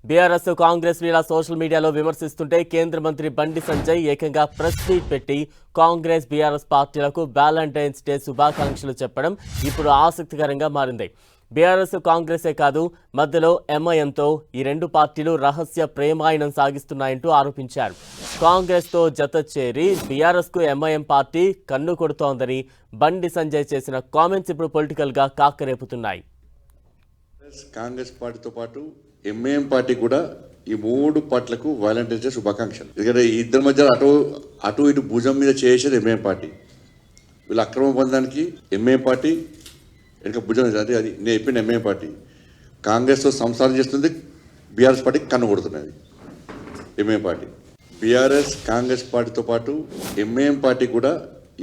BRS Congress ఇలా social మీడియాలో విమర్శిస్తుంటే కేంద్ర మంత్రి బండి సంజయ్ ఏకంగా ప్రెస్ మీట్ పెట్టి కాంగ్రెస్ బీఆర్ఎస్ పార్టీలకు వ్యాలంటైన్స్ డే శుభాకాంక్షలు చెప్పడం ఇప్పుడు ఆసక్తికరంగా మారింది. బీఆర్ఎస్ కాంగ్రెసే కాదు, మధ్యలో ఎంఐఎంతో ఈ రెండు పార్టీలు రహస్య ప్రేమాయణం సాగిస్తున్నాయంటూ ఆరోపించారు. కాంగ్రెస్తో జత చేరి బీఆర్ఎస్కు ఎంఐఎం పార్టీ కన్ను కొడుతోందని బండి సంజయ్ చేసిన కామెంట్స్ ఇప్పుడు పొలిటికల్గా కాకరేపుతున్నాయి. కాంగ్రెస్ పార్టీతో పాటు ఎంఐఎం పార్టీ కూడా ఈ మూడు పార్టీలకు వాలంటీర్స్ డే శుభాకాంక్షలు. ఎందుకంటే ఈ ఇద్దరి మధ్య అటు ఇటు భుజం మీద చేసేది ఎంఐఎం పార్టీ. వీళ్ళ అక్రమ బంధానికి ఎంఐఎం పార్టీ వెనుక భుజం అది నేను చెప్పిన ఎంఐఎం పార్టీ కాంగ్రెస్తో సంసారం చేస్తుంది, బీఆర్ఎస్ పార్టీ కన్ను కొడుతున్నది. ఎంఐఎం పార్టీ బీఆర్ఎస్ కాంగ్రెస్ పార్టీతో పాటు ఎంఐఎం పార్టీ కూడా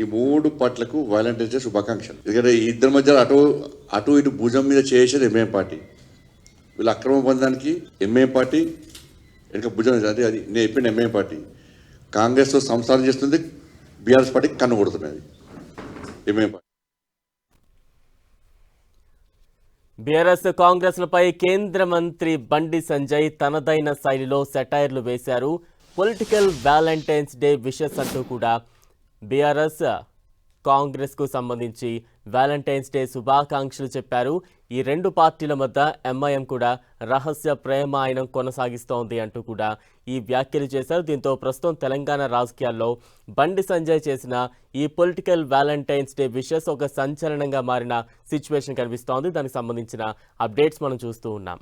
ఈ మూడు పార్టీలకు వాలంటీర్స్ డే శుభాకాంక్షలు. ఎందుకంటే ఈ ఇద్దరి మధ్య అటు ఇటు భుజం మీద చేసేది ఎంఐఎం పార్టీ. వీళ్ళ అక్రమ బంధానికి ఎంఐఎం పార్టీ వెనుక భుజం అది నేను చెప్పిన ఎంఐఎం పార్టీ కాంగ్రెస్తో సంసారం చేస్తుంది, బీఆర్ఎస్ పార్టీ కన్ను కొడుతున్నది. ఎంఐఎం పార్టీ బీఆర్ఎస్ కాంగ్రెస్లపై కేంద్ర మంత్రి బండి సంజయ్ తనదైన శైలిలో సెటైర్లు వేశారు. పొలిటికల్ వ్యాలంటైన్స్ డే విషెస్ అంటూ కూడా బీఆర్ఎస్ కాంగ్రెస్కు సంబంధించి వ్యాలంటైన్స్ డే శుభాకాంక్షలు చెప్పారు. ఈ రెండు పార్టీల మధ్య ఎంఐఎం కూడా రహస్య ప్రేమాయణం కొనసాగిస్తోంది అంటూ కూడా ఈ వ్యాఖ్యలు చేశారు. దీంతో ప్రస్తుతం తెలంగాణ రాజకీయాల్లో బండి సంజయ్ చేసిన ఈ పొలిటికల్ వ్యాలంటైన్స్ డే విషెస్ ఒక సంచలనంగా మారిన సిచ్యువేషన్ కనిపిస్తోంది. దానికి సంబంధించిన అప్డేట్స్ మనం చూస్తూ ఉన్నాం.